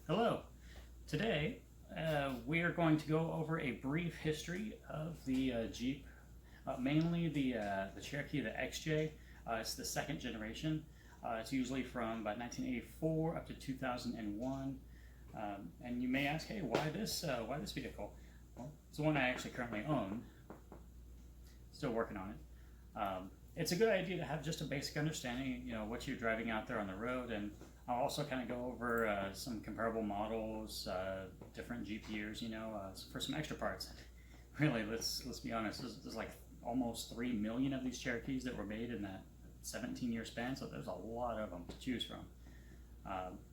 Hello. Today we are going to go over a brief history of the Jeep, mainly the Cherokee, the XJ. It's the second generation. It's usually from about 1984 up to 2001. And you may ask, hey, why this vehicle? Well, it's the one I actually currently own. Still working on it. It's a good idea to have just a basic understanding, what you're driving out there on the road, and I'll also kind of go over some comparable models, different Jeep years, for some extra parts. Really, let's be honest. There's like almost 3 million of these Cherokees that were made in that 17-year span, so there's a lot of them to choose from.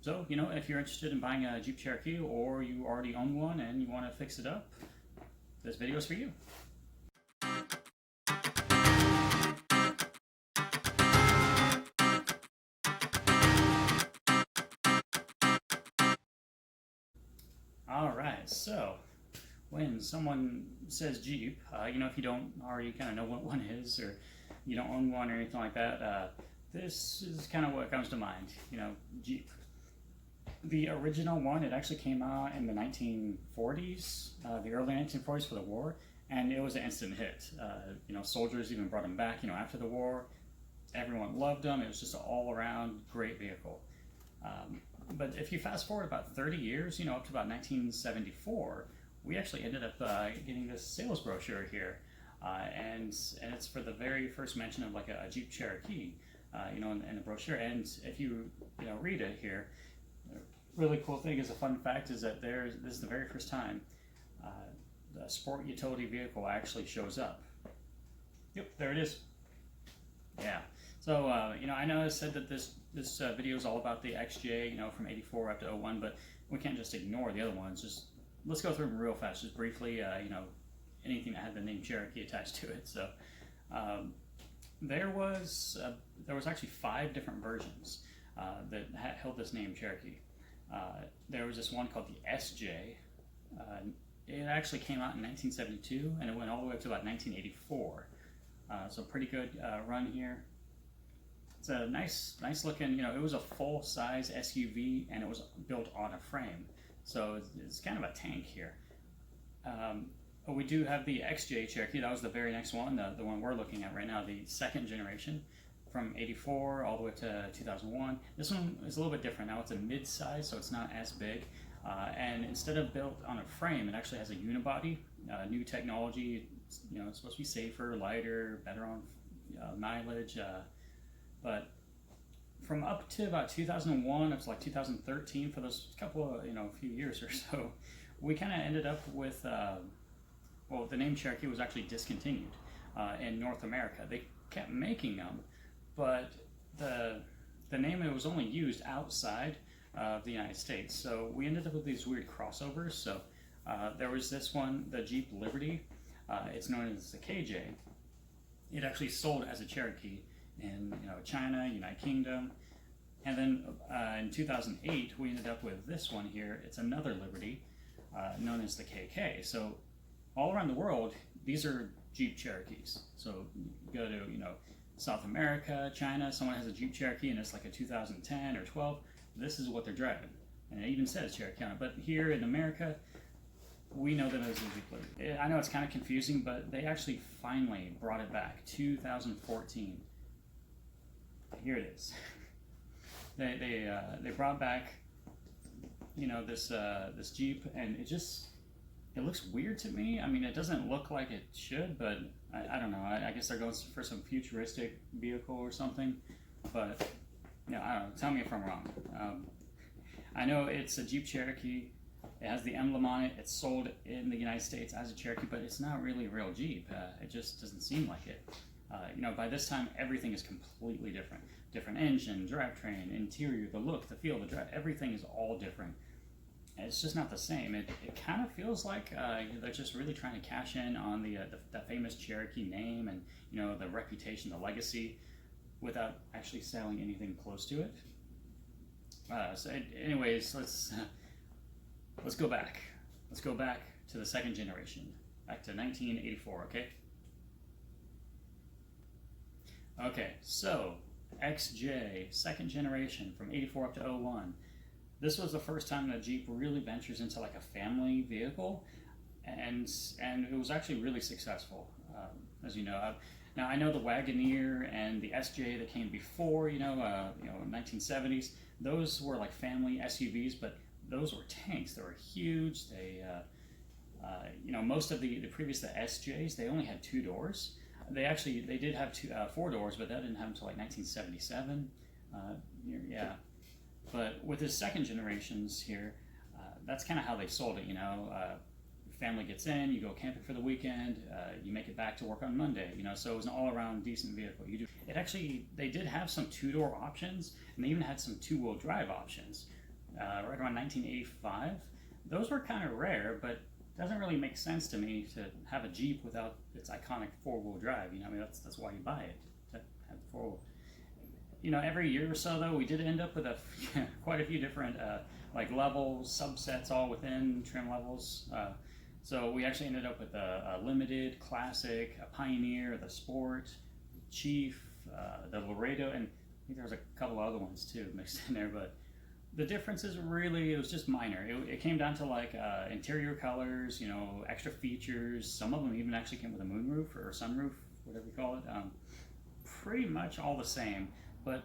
So, if you're interested in buying a Jeep Cherokee or you already own one and you want to fix it up, this video is for you. All right, so when someone says Jeep, if you don't already kind of know what one is, or you don't own one or anything like that, this is kind of what comes to mind. Jeep. The original one, it actually came out in the 1940s, the early 1940s for the war, and it was an instant hit. Soldiers even brought them back, after the war. Everyone loved them. It was just an all-around great vehicle. But if you fast forward about 30 years, up to about 1974, we actually ended up getting this sales brochure here. And it's for the very first mention of like a Jeep Cherokee, in the brochure. And if you, read it here, the really cool thing is, a fun fact is that this is the very first time the sport utility vehicle actually shows up. Yep, there it is. Yeah. So, I know I said that this video is all about the XJ, from 84 up to 01, but we can't just ignore the other ones. Just let's go through them real fast, just briefly, anything that had the name Cherokee attached to it. So, there was actually 5 different versions that held this name Cherokee. There was this one called the SJ. It actually came out in 1972, and it went all the way up to about 1984. So pretty good run here. It's a nice looking, it was a full size SUV, and it was built on a frame. So it's kind of a tank here. We do have the XJ Cherokee. That was the very next one, the one we're looking at right now, the second generation from 84 all the way to 2001. This one is a little bit different. Now it's a mid-size, so it's not as big. And instead of built on a frame, it actually has a unibody, new technology. It's supposed to be safer, lighter, better on mileage. But from up to about 2001 up to like 2013, for those couple of, few years or so, we kind of ended up with, the name Cherokee was actually discontinued in North America. They kept making them, but the name, it was only used outside of the United States. So we ended up with these weird crossovers. So there was this one, the Jeep Liberty. It's known as the KJ. It actually sold as a Cherokee in China, United Kingdom, and then in 2008 we ended up with this one here. It's another Liberty, known as the KK. So all around the world, these are Jeep Cherokees. So you go to South America, China, someone has a Jeep Cherokee and it's like a 2010 or 12. This is what they're driving, and it even says Cherokee on it. But here in America, we know them as a Jeep Liberty. I know it's kind of confusing, but they actually finally brought it back. 2014. Here it is. They brought back this Jeep, and it looks weird to me. I mean, it doesn't look like it should, but I don't know. I guess they're going for some futuristic vehicle or something. But I don't know. Tell me if I'm wrong. I know it's a Jeep Cherokee. It has the emblem on it. It's sold in the United States as a Cherokee, but it's not really a real Jeep. It just doesn't seem like it. By this time, everything is completely different. Different engine, drivetrain, interior, the look, the feel, the drive, everything is all different. And it's just not the same. It kind of feels like they're just really trying to cash in on the famous Cherokee name and the reputation, the legacy, without actually selling anything close to it. Anyways, let's go back. Let's go back to the second generation, back to 1984. Okay. Okay, so XJ, second generation from 84 up to 01. this was the first time that Jeep really ventures into like a family vehicle, and it was actually really successful, as you know. Now I know the Wagoneer and the SJ that came before, 1970s. Those were like family SUVs, but those were tanks. They were huge. Most of the previous the SJs, they only had 2 doors. They did have 4 doors, but that didn't happen until like 1977. Yeah, but with his second generations here, that's kind of how they sold it. Family gets in, you go camping for the weekend, you make it back to work on Monday. So it was an all-around decent vehicle. They did have some 2-door options, and they even had some 2-wheel drive options. Right around 1985, those were kind of rare, but it doesn't really make sense to me to have a Jeep without its iconic 4-wheel drive. That's why you buy it, to have the 4-wheel. Every year or so, though, we did end up with quite a few different like levels, subsets, all within trim levels. So we actually ended up with a Limited, Classic, a Pioneer, the Sport, Chief, the Laredo, and I think there was a couple other ones too mixed in there. But the differences really, it was just minor. It came down to like interior colors, extra features. Some of them even actually came with a moonroof or sunroof, whatever you call it. Pretty much all the same. But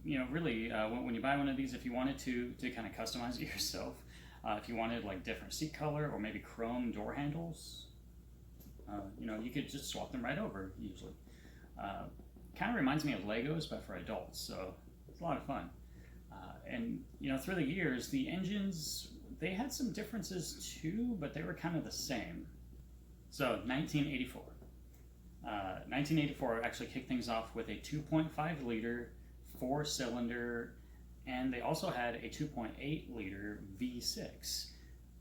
really, when you buy one of these, if you wanted to kind of customize it yourself, if you wanted like different seat color or maybe chrome door handles, you could just swap them right over usually. Kind of reminds me of Legos, but for adults, so it's a lot of fun. And through the years, the engines, they had some differences too, but they were kind of the same. So 1984. 1984 actually kicked things off with a 2.5 liter 4-cylinder, and they also had a 2.8 liter V6.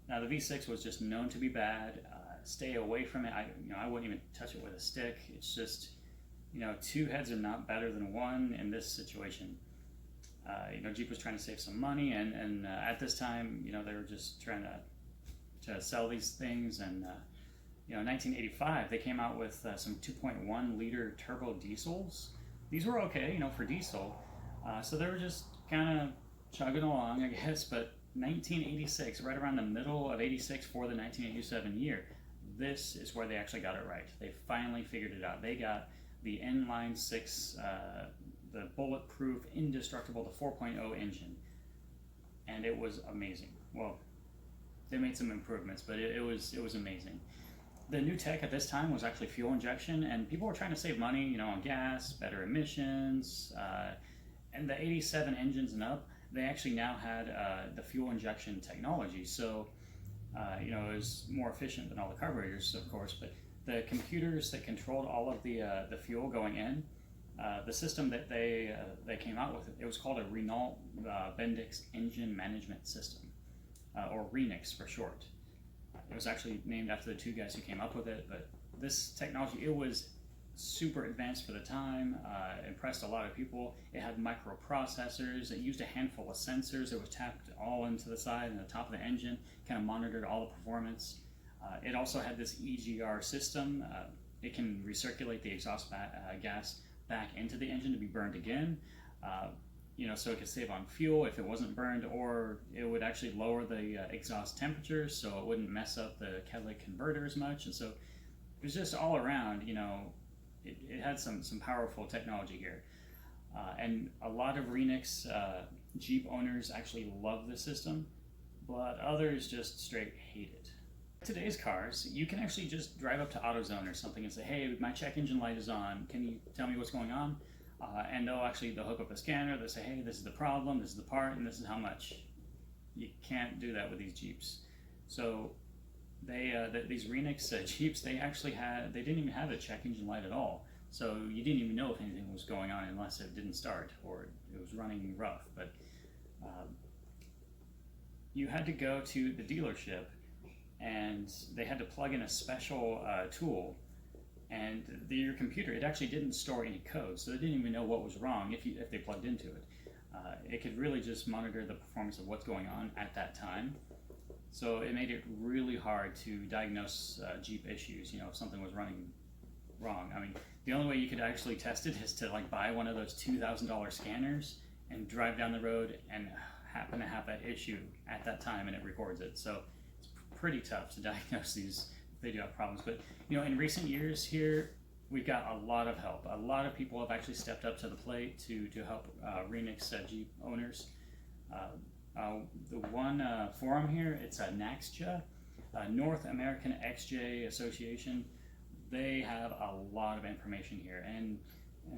Now the V6 was just known to be bad. Stay away from it. I wouldn't even touch it with a stick. It's just 2 heads are not better than 1 in this situation. Jeep was trying to save some money, and at this time, they were just trying to sell these things. And in 1985, they came out with some 2.1 liter turbo diesels. These were okay, for diesel. So they were just kind of chugging along, I guess. But 1986, right around the middle of 86 for the 1987 year, this is where they actually got it right. They finally figured it out. They got the inline 6, the bulletproof, indestructible, the 4.0 engine, and it was amazing. Well, they made some improvements, but it was amazing. The new tech at this time was actually fuel injection, and people were trying to save money, on gas, better emissions, and the 87 engines and up, they actually now had the fuel injection technology. So, it was more efficient than all the carburetors, of course, but the computers that controlled all of the fuel going in, the system that they came out with, it was called a Renault Bendix Engine Management System, or Renix for short. It was actually named after the 2 guys who came up with it, but this technology, it was super advanced for the time, impressed a lot of people. It had microprocessors. It used a handful of sensors that was tapped all into the side and the top of the engine, kind of monitored all the performance. It also had this EGR system. It can recirculate the exhaust gas back into the engine to be burned again. So it could save on fuel if it wasn't burned, or it would actually lower the exhaust temperature so it wouldn't mess up the catalytic converter as much. And so it was just all around, it had some powerful technology here. And a lot of Renix Jeep owners actually love the system, but others just straight hate it. Today's cars, you can actually just drive up to AutoZone or something and say, hey, my check engine light is on, can you tell me what's going on? And they'll hook up a scanner. They'll say, hey, this is the problem, this is the part, and this is how much. You can't do that with these Jeeps. So these Renix Jeeps, they didn't even have a check engine light at all. So you didn't even know if anything was going on unless it didn't start or it was running rough. But you had to go to the dealership, and they had to plug in a special tool. And your computer, it actually didn't store any code, so they didn't even know what was wrong if they plugged into it. It could really just monitor the performance of what's going on at that time. So it made it really hard to diagnose Jeep issues, if something was running wrong. I mean, the only way you could actually test it is to buy one of those $2,000 scanners and drive down the road and happen to have that issue at that time and it records it. So it's pretty tough to diagnose these if they do have problems. But in recent years here, we've got a lot of help. A lot of people have actually stepped up to the plate to help Renix Jeep owners. The one forum here, it's NAXJA, North American XJ Association. They have a lot of information here, and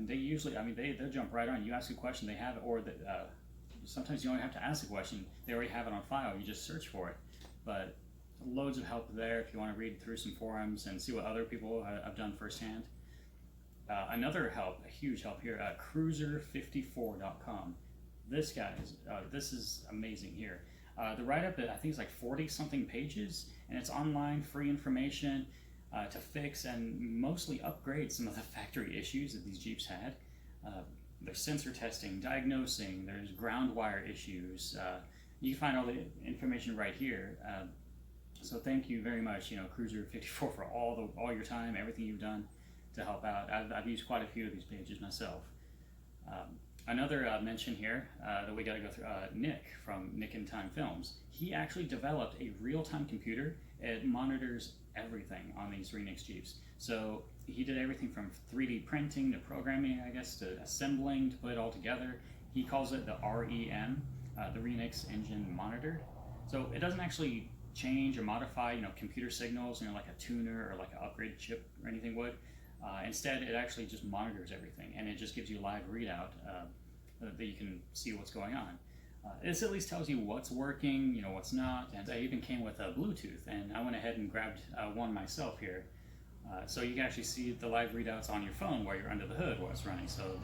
they usually, they'll jump right on. You ask a question, they have it, or sometimes you don't have to ask a question. They already have it on file. You just search for it. But loads of help there if you want to read through some forums and see what other people have done firsthand. Another help, a huge help here, cruiser54.com. This guy this is amazing here. The write-up, I think, is like 40-something pages, and it's online, free information to fix and mostly upgrade some of the factory issues that these Jeeps had. There's sensor testing, diagnosing, there's ground wire issues. You can find all the information right here. So thank you very much, Cruiser54, for all your time, everything you've done to help out. I've used quite a few of these pages myself. Another mention here that we got to go through, Nick from Nick in Time Films. He actually developed a real-time computer. It monitors everything on these Renix Jeeps. So he did everything from 3D printing to programming, I guess, to assembling to put it all together. He calls it the REM, the Renix Engine Monitor. So it doesn't actually change or modify, computer signals, like a tuner or like an upgrade chip or anything would. Instead, it actually just monitors everything, and it just gives you a live readout that you can see what's going on. This at least tells you what's working, what's not, and I even came with a Bluetooth, and I went ahead and grabbed one myself here. So you can actually see the live readouts on your phone while you're under the hood while it's running. So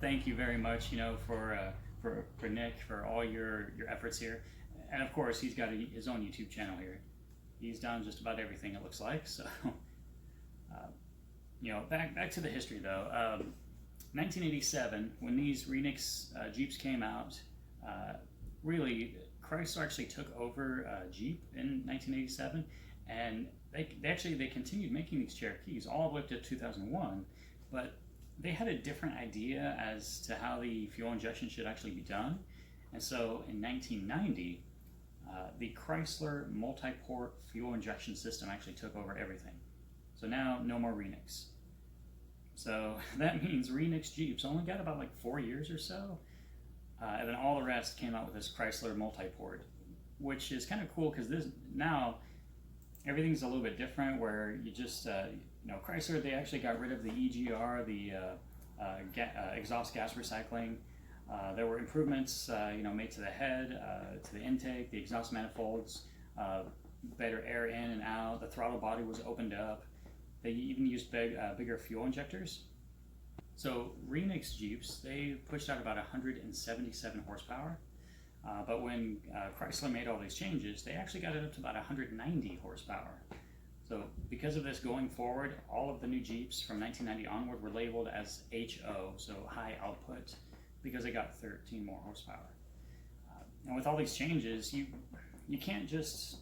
thank you very much, for Nick, for all your efforts here. And of course, he's got his own YouTube channel here. He's done just about everything, it looks like, so... back to the history though. 1987, when these Renix Jeeps came out, really Chrysler actually took over Jeep in 1987, and they continued making these Cherokees all the way up to 2001, but they had a different idea as to how the fuel injection should actually be done. And so in 1990, the Chrysler multi-port fuel injection system actually took over everything. So now, no more Renix. So that means Renix Jeeps only got about like 4 years or so. And then all the rest came out with this Chrysler multi-port, which is kind of cool because now everything's a little bit different, where you just, Chrysler, they actually got rid of the EGR, the exhaust gas recycling. There were improvements, made to the head, to the intake, the exhaust manifolds, better air in and out. The throttle body was opened up. They even used bigger fuel injectors. So Renix Jeeps, they pushed out about 177 horsepower. But when Chrysler made all these changes, they actually got it up to about 190 horsepower. So because of this, going forward, all of the new Jeeps from 1990 onward were labeled as HO, so high output, because they got 13 more horsepower. And with all these changes, you can't just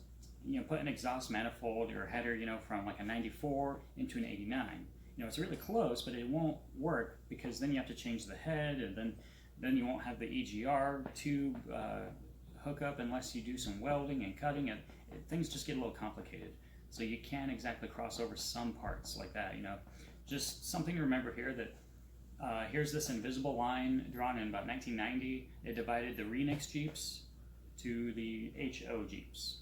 put an exhaust manifold or header, from like a 94 into an 89. It's really close, but it won't work because then you have to change the head, and then you won't have the EGR tube hook up unless you do some welding and cutting, and things just get a little complicated. So you can't exactly cross over some parts like that, Just something to remember here that here's this invisible line drawn in about 1990. It divided the Renix Jeeps to the HO Jeeps.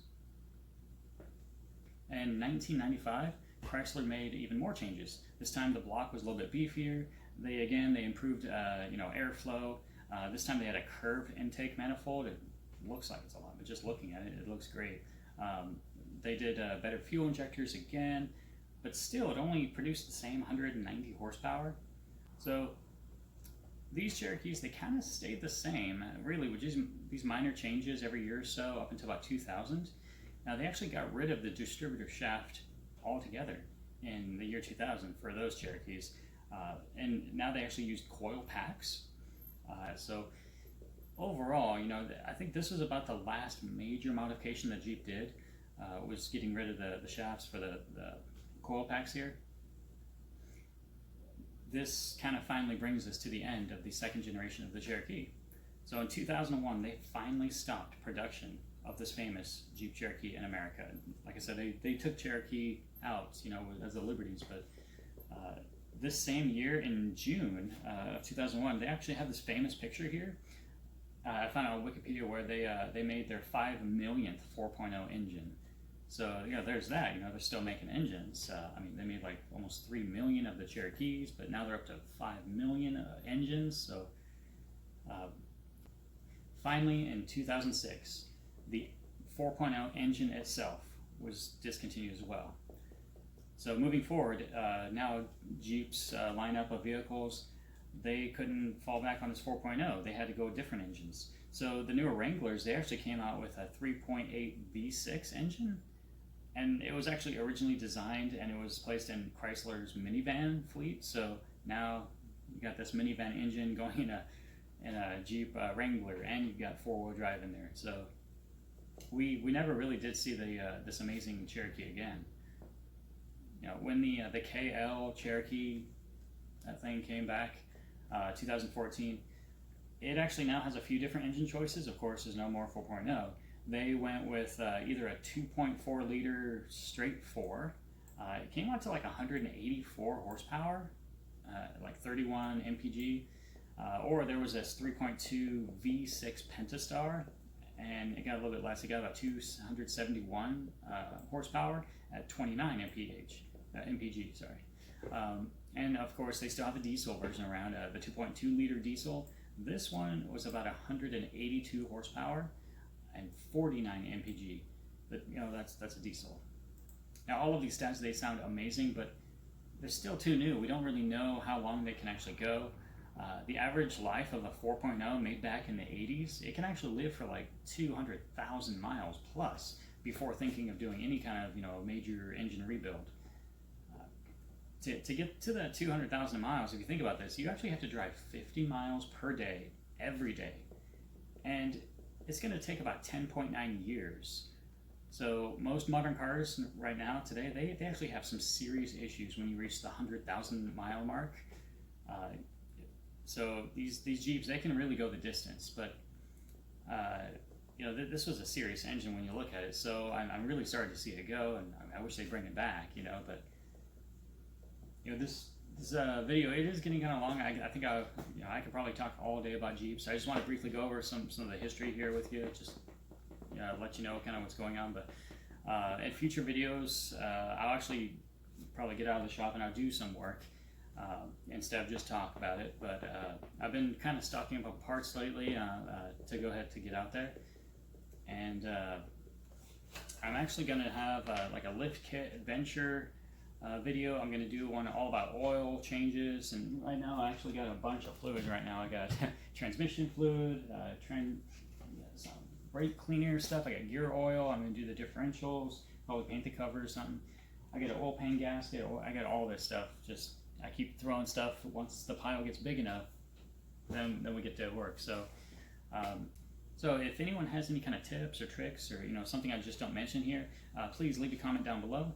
In 1995, Chrysler made even more changes. This time the block was a little bit beefier. They improved airflow. This time they had a curved intake manifold. It looks like it's a lot, but just looking at it, it looks great. They did better fuel injectors again, but still it only produced the same 190 horsepower. So these Cherokees, they kind of stayed the same, really, with just these minor changes every year or so up until about 2000. Now they actually got rid of the distributor shaft altogether in the year 2000 for those Cherokees, and now they actually used coil packs. So overall, I think this was about the last major modification that Jeep did, was getting rid of the shafts for the coil packs here. This kind of finally brings us to the end of the second generation of the Cherokee. So in 2001, they finally stopped production of this famous Jeep Cherokee in America. Like I said, they took Cherokee out, as the Liberties, but this same year in June of 2001, they actually have this famous picture here. I found out on Wikipedia where they made their 5 millionth 4.0 engine. So there's that. They're still making engines. They made like almost 3 million of the Cherokees, but now they're up to 5 million engines. So finally, in 2006, the 4.0 engine itself was discontinued as well. So moving forward, now Jeep's lineup of vehicles, they couldn't fall back on this 4.0. They had to go with different engines. So the newer Wranglers, they actually came out with a 3.8 V6 engine, and it was actually originally designed and it was placed in Chrysler's minivan fleet. So now you got this minivan engine going in a Jeep Wrangler, and you've got 4-wheel drive in there. So we never really did see this amazing Cherokee again. When the KL Cherokee, that thing came back, 2014, it actually now has a few different engine choices. Of course, there's no more 4.0. They went with either a 2.4 liter straight 4. It came out to like 184 horsepower, like 31 mpg, or there was this 3.2 V6 Pentastar, and it got a little bit less. It got about 271 horsepower at 29 mpg. And of course, they still have the diesel version around, the 2.2 liter diesel. This one was about 182 horsepower and 49 mpg. But that's a diesel. Now all of these stats, they sound amazing, but they're still too new. We don't really know how long they can actually go. The average life of a 4.0 made back in the 80s, it can actually live for like 200,000 miles plus before thinking of doing any kind of major engine rebuild. To get to the 200,000 miles, if you think about this, you actually have to drive 50 miles per day, every day. And it's going to take about 10.9 years. So most modern cars right now, today, they actually have some serious issues when you reach the 100,000 mile mark. So these Jeeps, they can really go the distance, but this was a serious engine when you look at it. So I'm really sorry to see it go, and I wish they'd bring it back, but this video, it is getting kind of long. I think I could probably talk all day about Jeeps. I just want to briefly go over some of the history here with you, just let you know kind of what's going on. But in future videos, I'll actually probably get out of the shop and I'll do some work instead of just talk about it. But I've been kind of stocking up parts lately to go ahead to get out there, and I'm actually going to have like a lift kit adventure video. I'm going to do one all about oil changes, and right now I actually got a bunch of fluids right now. I got transmission fluid, some brake cleaner stuff. I got gear oil. I'm going to do the differentials, probably paint the cover or something. I got an oil pan gasket. I got all this stuff. Just I keep throwing stuff. Once the pile gets big enough, then we get to work. So so if anyone has any kind of tips or tricks, or something I just don't mention here, please leave a comment down below.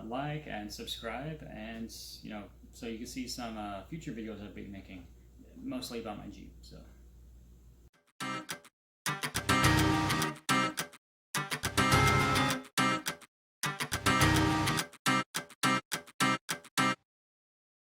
Like and subscribe, and so you can see some future videos I'll be making, mostly about my Jeep. So.